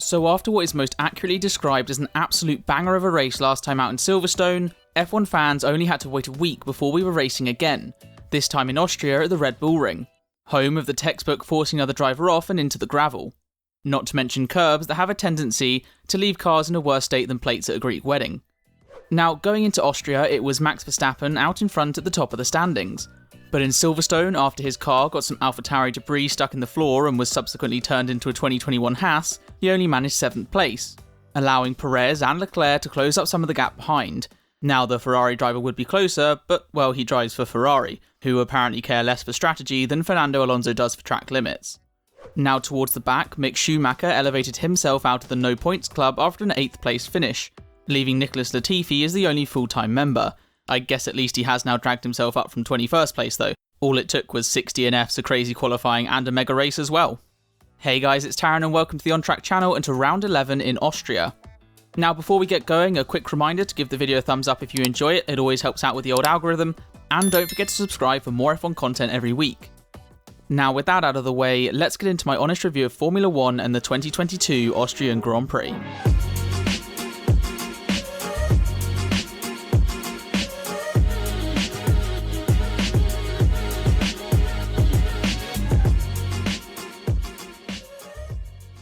So after what is most accurately described as an absolute banger of a race last time out in Silverstone, F1 fans only had to wait a week before we were racing again, this time in Austria at the Red Bull Ring, home of the textbook forcing another driver off and into the gravel. Not to mention curbs that have a tendency to leave cars in a worse state than plates at a Greek wedding. Now, going into Austria, it was Max Verstappen out in front at the top of the standings. But in Silverstone, after his car got some AlphaTauri debris stuck in the floor and was subsequently turned into a 2021 Haas, he only managed 7th place, allowing Perez and Leclerc to close up some of the gap behind. Now the Ferrari driver would be closer, but well, he drives for Ferrari, who apparently care less for strategy than Fernando Alonso does for track limits. Now towards the back, Mick Schumacher elevated himself out of the no points club after an 8th place finish, leaving Nicholas Latifi as the only full-time member. I guess at least he has now dragged himself up from 21st place though. All it took was 6 DNFs, a crazy qualifying and a mega race as well. Hey guys, it's Taron and welcome to the On Track channel and to round 11 in Austria. Now before we get going, a quick reminder to give the video a thumbs up if you enjoy it always helps out with the old algorithm, and don't forget to subscribe for more F1 content every week. Now with that out of the way, let's get into my honest review of Formula 1 and the 2022 Austrian Grand Prix.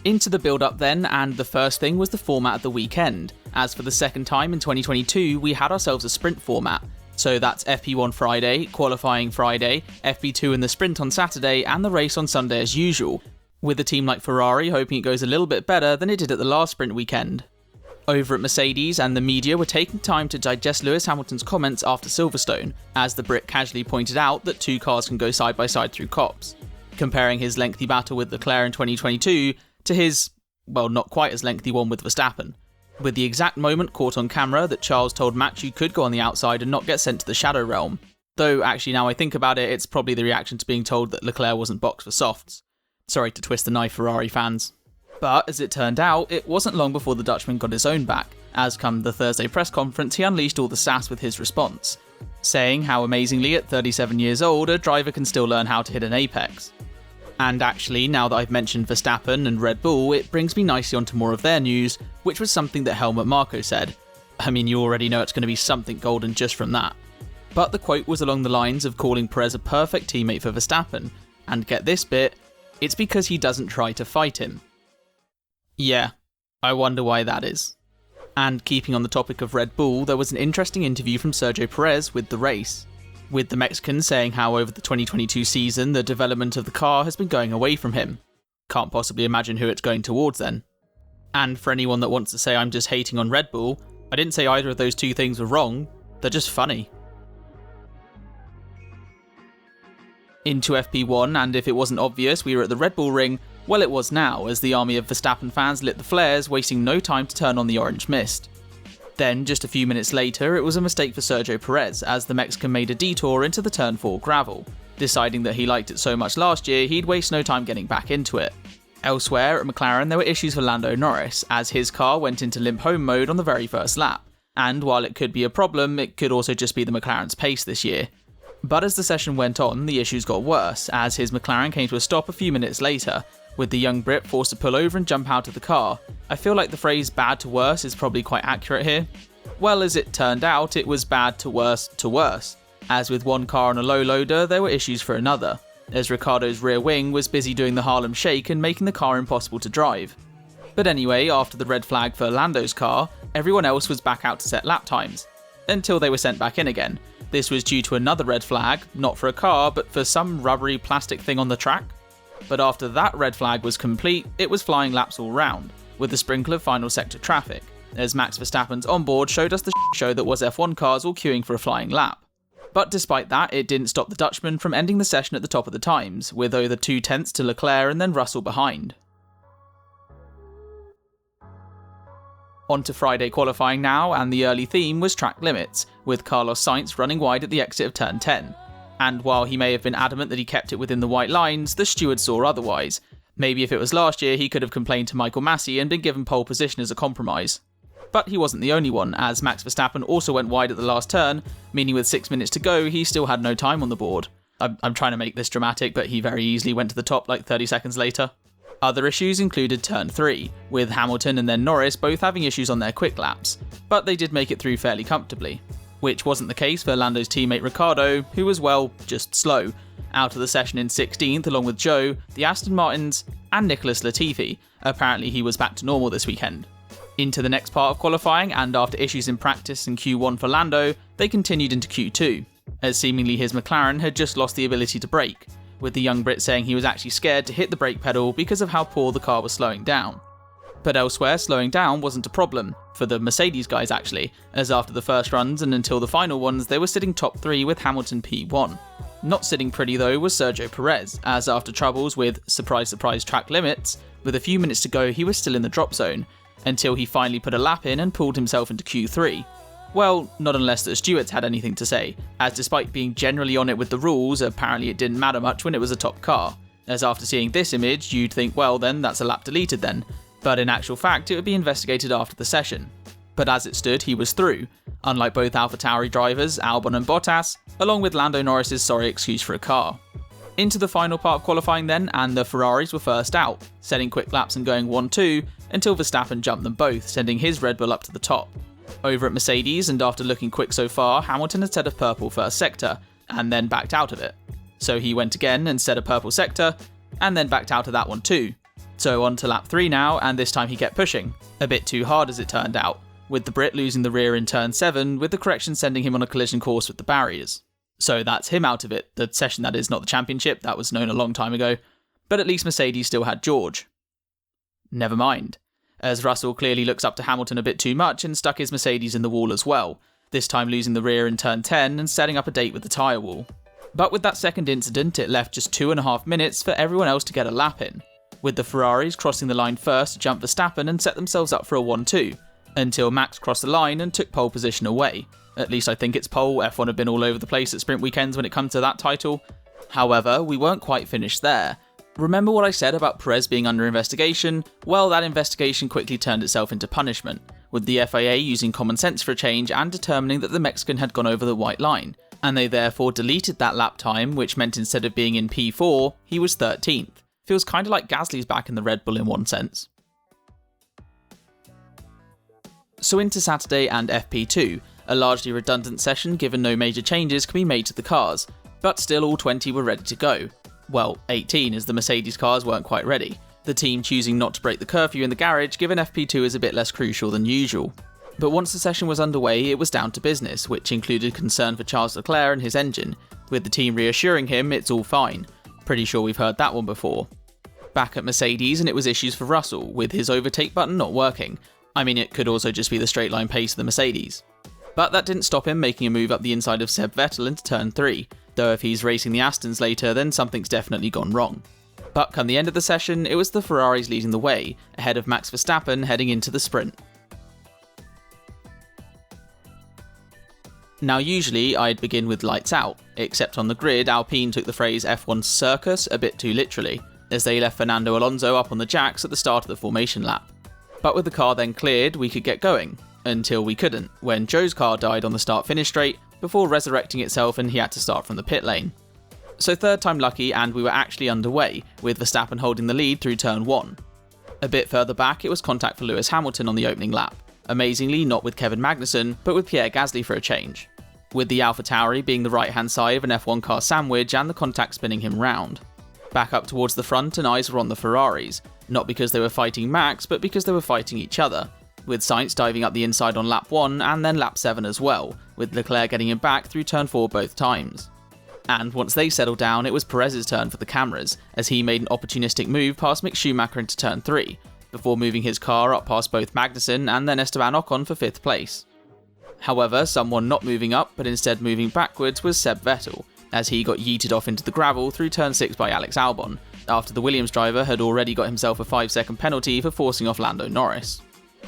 Into the build-up then, and the first thing was the format of the weekend. As for the second time in 2022, we had ourselves a sprint format. So that's FP1 Friday, qualifying Friday, FP2 and the sprint on Saturday, and the race on Sunday as usual, with a team like Ferrari hoping it goes a little bit better than it did at the last sprint weekend. Over at Mercedes, and the media were taking time to digest Lewis Hamilton's comments after Silverstone, as the Brit casually pointed out that two cars can go side by side through COPs, comparing his lengthy battle with Leclerc in 2022 to his, well, not quite as lengthy one with Verstappen, with the exact moment caught on camera that Charles told Max you could go on the outside and not get sent to the Shadow Realm. Though actually now I think about it, it's probably the reaction to being told that Leclerc wasn't boxed for softs. Sorry to twist the knife, Ferrari fans. But as it turned out, it wasn't long before the Dutchman got his own back, as come the Thursday press conference he unleashed all the sass with his response, saying how amazingly at 37 years old a driver can still learn how to hit an apex. And actually, now that I've mentioned Verstappen and Red Bull, it brings me nicely onto more of their news, which was something that Helmut Marko said. I mean, you already know it's going to be something golden just from that. But the quote was along the lines of calling Perez a perfect teammate for Verstappen, and get this bit, it's because he doesn't try to fight him. Yeah, I wonder why that is. And keeping on the topic of Red Bull, there was an interesting interview from Sergio Perez with The Race, with the Mexican saying how over the 2022 season the development of the car has been going away from him. Can't possibly imagine who it's going towards then. And for anyone that wants to say I'm just hating on Red Bull, I didn't say either of those two things were wrong, they're just funny. Into FP1, and if it wasn't obvious we were at the Red Bull Ring, well it was now, as the army of Verstappen fans lit the flares, wasting no time to turn on the orange mist. Then, just a few minutes later, it was a mistake for Sergio Perez, as the Mexican made a detour into the Turn 4 gravel, deciding that he liked it so much last year he'd waste no time getting back into it. Elsewhere, at McLaren there were issues for Lando Norris, as his car went into limp home mode on the very first lap, and while it could be a problem, it could also just be the McLaren's pace this year. But as the session went on, the issues got worse, as his McLaren came to a stop a few minutes later, with the young Brit forced to pull over and jump out of the car. I feel like the phrase bad to worse is probably quite accurate here. Well, as it turned out, it was bad to worse, as with one car on a low loader, there were issues for another, as Ricciardo's rear wing was busy doing the Harlem Shake and making the car impossible to drive. But anyway, after the red flag for Lando's car, everyone else was back out to set lap times, until they were sent back in again. This was due to another red flag, not for a car, but for some rubbery plastic thing on the track. But after that red flag was complete, it was flying laps all round, with a sprinkle of final sector traffic, as Max Verstappen's onboard showed us the show that was F1 cars all queuing for a flying lap. But despite that, it didn't stop the Dutchman from ending the session at the top of the times, with over 0.2 to Leclerc and then Russell behind. On to Friday qualifying now, and the early theme was track limits, with Carlos Sainz running wide at the exit of turn 10. And while he may have been adamant that he kept it within the white lines, the steward saw otherwise. Maybe if it was last year, he could have complained to Michael Massey and been given pole position as a compromise. But he wasn't the only one, as Max Verstappen also went wide at the last turn, meaning with 6 minutes to go, he still had no time on the board. I'm trying to make this dramatic, but he very easily went to the top like 30 seconds later. Other issues included turn 3, with Hamilton and then Norris both having issues on their quick laps, but they did make it through fairly comfortably. Which wasn't the case for Lando's teammate Ricciardo, who was, well, just slow, out of the session in 16th along with Joe, the Aston Martins, and Nicholas Latifi. Apparently he was back to normal this weekend. Into the next part of qualifying, and after issues in practice in Q1 for Lando, they continued into Q2, as seemingly his McLaren had just lost the ability to brake, with the young Brit saying he was actually scared to hit the brake pedal because of how poor the car was slowing down. But elsewhere, slowing down wasn't a problem, for the Mercedes guys actually, as after the first runs and until the final ones they were sitting top 3 with Hamilton P1. Not sitting pretty though was Sergio Perez, as after troubles with, surprise surprise, track limits, with a few minutes to go he was still in the drop zone, until he finally put a lap in and pulled himself into Q3. Well, not unless the stewards had anything to say, as despite being generally on it with the rules, apparently it didn't matter much when it was a top car, as after seeing this image you'd think well then that's a lap deleted then, but in actual fact it would be investigated after the session. But as it stood he was through, unlike both AlphaTauri drivers Albon and Bottas, along with Lando Norris's sorry excuse for a car. Into the final part of qualifying then, and the Ferraris were first out, setting quick laps and going 1-2, until Verstappen jumped them both, sending his Red Bull up to the top. Over at Mercedes, and after looking quick so far, Hamilton had set a purple first sector, and then backed out of it. So he went again and set a purple sector, and then backed out of that one too. So on to lap 3 now, and this time he kept pushing, a bit too hard as it turned out, with the Brit losing the rear in turn 7, with the correction sending him on a collision course with the barriers. So that's him out of it, the session that is, not the championship, that was known a long time ago, but at least Mercedes still had George. Never mind, as Russell clearly looks up to Hamilton a bit too much and stuck his Mercedes in the wall as well, this time losing the rear in turn 10 and setting up a date with the tyre wall. But with that second incident it left just 2.5 minutes for everyone else to get a lap in, with the Ferraris crossing the line first to jump Verstappen and set themselves up for a 1-2, until Max crossed the line and took pole position away. At least I think it's pole. F1 have been all over the place at sprint weekends when it comes to that title. However, we weren't quite finished there. Remember what I said about Perez being under investigation? Well, that investigation quickly turned itself into punishment, with the FIA using common sense for a change and determining that the Mexican had gone over the white line, and they therefore deleted that lap time, which meant instead of being in P4, he was 13th. Feels kinda like Gasly's back in the Red Bull in one sense. So into Saturday and FP2, a largely redundant session given no major changes can be made to the cars, but still all 20 were ready to go. Well, 18 as the Mercedes cars weren't quite ready, the team choosing not to break the curfew in the garage given FP2 is a bit less crucial than usual. But once the session was underway it was down to business, which included concern for Charles Leclerc and his engine, with the team reassuring him it's all fine. Pretty sure we've heard that one before. Back at Mercedes and it was issues for Russell, with his overtake button not working. I mean, it could also just be the straight line pace of the Mercedes. But that didn't stop him making a move up the inside of Seb Vettel into turn 3, though if he's racing the Astons later then something's definitely gone wrong. But come the end of the session, it was the Ferraris leading the way, ahead of Max Verstappen heading into the sprint. Now usually I'd begin with lights out, except on the grid Alpine took the phrase F1 circus a bit too literally, as they left Fernando Alonso up on the jacks at the start of the formation lap. But with the car then cleared, we could get going, until we couldn't, when Joe's car died on the start-finish straight, before resurrecting itself and he had to start from the pit lane. So third time lucky and we were actually underway, with Verstappen holding the lead through turn 1. A bit further back it was contact for Lewis Hamilton on the opening lap, amazingly not with Kevin Magnussen, but with Pierre Gasly for a change, with the AlphaTauri being the right-hand side of an F1 car sandwich and the contact spinning him round. Back up towards the front and eyes were on the Ferraris, not because they were fighting Max, but because they were fighting each other, with Sainz diving up the inside on lap 1 and then lap 7 as well, with Leclerc getting him back through turn 4 both times. And once they settled down, it was Perez's turn for the cameras, as he made an opportunistic move past Mick Schumacher into turn 3, before moving his car up past both Magnussen and then Esteban Ocon for 5th place. However, someone not moving up but instead moving backwards was Seb Vettel, as he got yeeted off into the gravel through turn 6 by Alex Albon, after the Williams driver had already got himself a 5-second penalty for forcing off Lando Norris.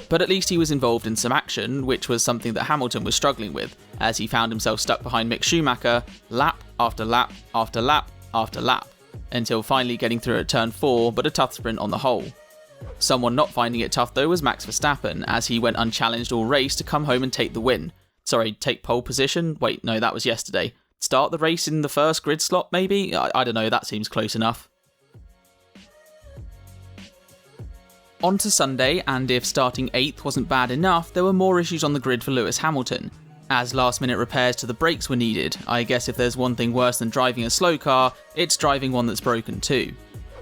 But at least he was involved in some action, which was something that Hamilton was struggling with, as he found himself stuck behind Mick Schumacher lap after lap after lap after lap, until finally getting through at turn 4, but a tough sprint on the whole. Someone not finding it tough though was Max Verstappen, as he went unchallenged all race to come home and take the win. Sorry, take pole position? Wait, no, that was yesterday. Start the race in the first grid slot maybe? I don't know, that seems close enough. On to Sunday, and if starting 8th wasn't bad enough, there were more issues on the grid for Lewis Hamilton. As last-minute repairs to the brakes were needed. I guess if there's one thing worse than driving a slow car, it's driving one that's broken too.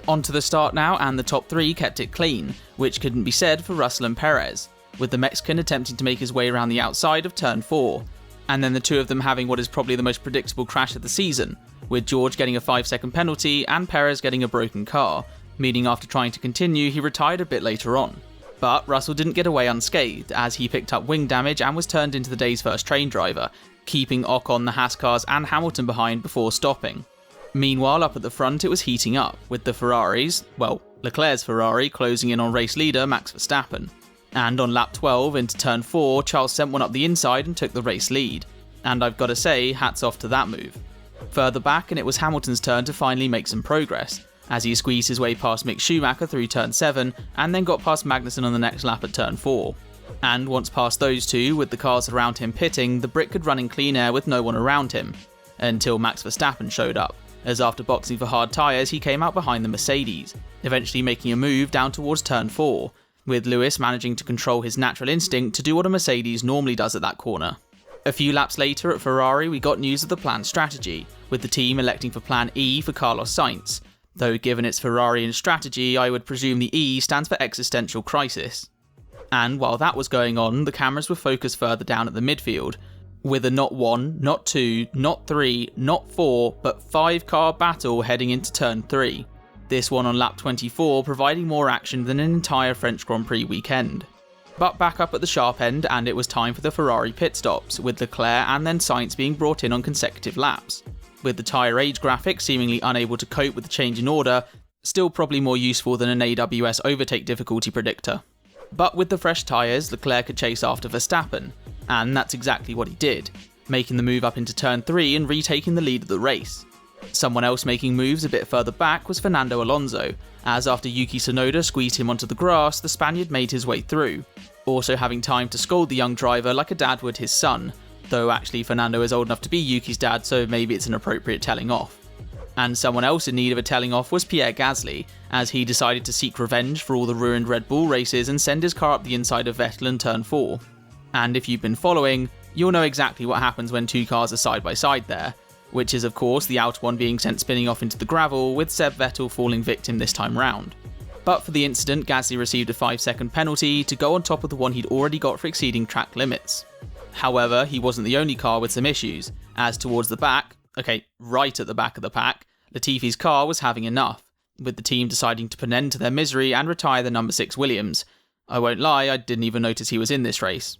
On to the start now, and the top 3 kept it clean, which couldn't be said for Russell and Perez, with the Mexican attempting to make his way around the outside of turn 4, and then the two of them having what is probably the most predictable crash of the season, with George getting a 5-second penalty and Perez getting a broken car, meaning after trying to continue he retired a bit later on. But Russell didn't get away unscathed, as he picked up wing damage and was turned into the day's first train driver, keeping Ocon, the Haas cars and Hamilton behind before stopping. Meanwhile, up at the front it was heating up, with the Ferraris, well, Leclerc's Ferrari closing in on race leader Max Verstappen. And on lap 12 into turn 4, Charles sent one up the inside and took the race lead. And I've got to say, hats off to that move. Further back, and it was Hamilton's turn to finally make some progress, as he squeezed his way past Mick Schumacher through turn 7, and then got past Magnussen on the next lap at turn 4. And once past those two, with the cars around him pitting, the Brit could run in clean air with no one around him, until Max Verstappen showed up, as after boxing for hard tyres he came out behind the Mercedes, eventually making a move down towards turn 4, with Lewis managing to control his natural instinct to do what a Mercedes normally does at that corner. A few laps later at Ferrari we got news of the planned strategy, with the team electing for plan E for Carlos Sainz, though given its Ferrarian strategy I would presume the E stands for existential crisis. And while that was going on, the cameras were focused further down at the midfield, with a not 1, not 2, not 3, not 4, but 5 car battle heading into turn 3. This one on lap 24 providing more action than an entire French Grand Prix weekend. But back up at the sharp end, and it was time for the Ferrari pit stops, with Leclerc and then Sainz being brought in on consecutive laps, with the tyre age graphic seemingly unable to cope with the change in order, still probably more useful than an AWS overtake difficulty predictor. But with the fresh tyres, Leclerc could chase after Verstappen, and that's exactly what he did, making the move up into turn 3 and retaking the lead of the race. Someone else making moves a bit further back was Fernando Alonso, as after Yuki Tsunoda squeezed him onto the grass, the Spaniard made his way through, also having time to scold the young driver like a dad would his son, though actually Fernando is old enough to be Yuki's dad, so maybe it's an appropriate telling off. And someone else in need of a telling off was Pierre Gasly, as he decided to seek revenge for all the ruined Red Bull races and send his car up the inside of Vettel in turn 4. And if you've been following, you'll know exactly what happens when two cars are side by side there, which is of course the outer one being sent spinning off into the gravel, with Seb Vettel falling victim this time round. But for the incident, Gasly received a 5-second penalty to go on top of the one he'd already got for exceeding track limits. However, he wasn't the only car with some issues, as towards the back, right at the back of the pack, Latifi's car was having enough, with the team deciding to put an end to their misery and retire the number 6 Williams. I won't lie, I didn't even notice he was in this race.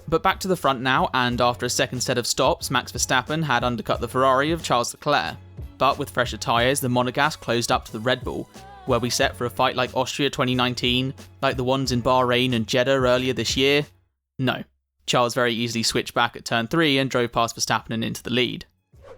But back to the front now, and after a second set of stops, Max Verstappen had undercut the Ferrari of Charles Leclerc. But with fresher tyres, the Monegasque closed up to the Red Bull, where we set for a fight like Austria 2019, like the ones in Bahrain and Jeddah earlier this year? No. Charles very easily switched back at turn 3 and drove past Verstappen and into the lead.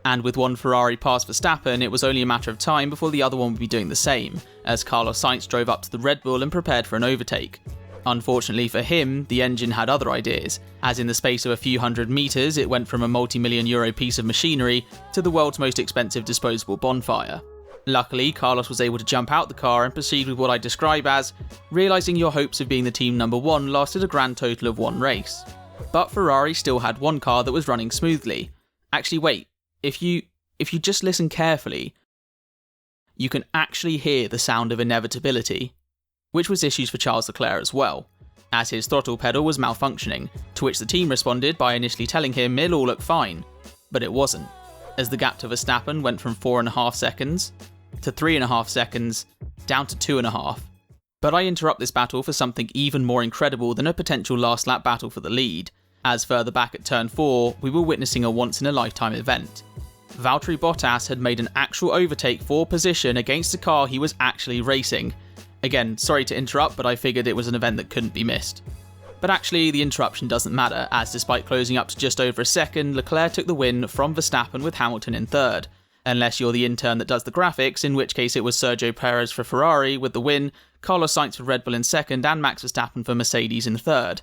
And with one Ferrari past Verstappen, it was only a matter of time before the other one would be doing the same, as Carlos Sainz drove up to the Red Bull and prepared for an overtake. Unfortunately for him, the engine had other ideas, as in the space of a few hundred metres it went from a multi-million euro piece of machinery to the world's most expensive disposable bonfire. Luckily, Carlos was able to jump out the car and proceed with what I describe as realising your hopes of being the team number 1 lasted a grand total of 1 race. But Ferrari still had one car that was running smoothly. Actually wait, if you just listen carefully, you can actually hear the sound of inevitability, which was issues for Charles Leclerc as well, as his throttle pedal was malfunctioning, to which the team responded by initially telling him it'll all look fine, but it wasn't, as the gap to Verstappen went from 4.5 seconds to 3.5 seconds down to 2.5. But I interrupt this battle for something even more incredible than a potential last lap battle for the lead, as further back at turn 4 we were witnessing a once in a lifetime event. Valtteri Bottas had made an actual overtake for position against a car he was actually racing. Again, sorry to interrupt, but I figured it was an event that couldn't be missed. But actually, the interruption doesn't matter, as despite closing up to just over a second, Leclerc took the win from Verstappen with Hamilton in third. Unless you're the intern that does the graphics, in which case it was Sergio Perez for Ferrari with the win, Carlos Sainz for Red Bull in second, and Max Verstappen for Mercedes in third.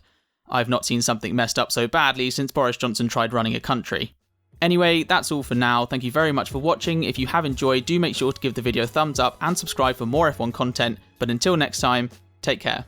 I've not seen something messed up so badly since Boris Johnson tried running a country. Anyway, that's all for now. Thank you very much for watching. If you have enjoyed, do make sure to give the video a thumbs up and subscribe for more F1 content. But until next time, Take care.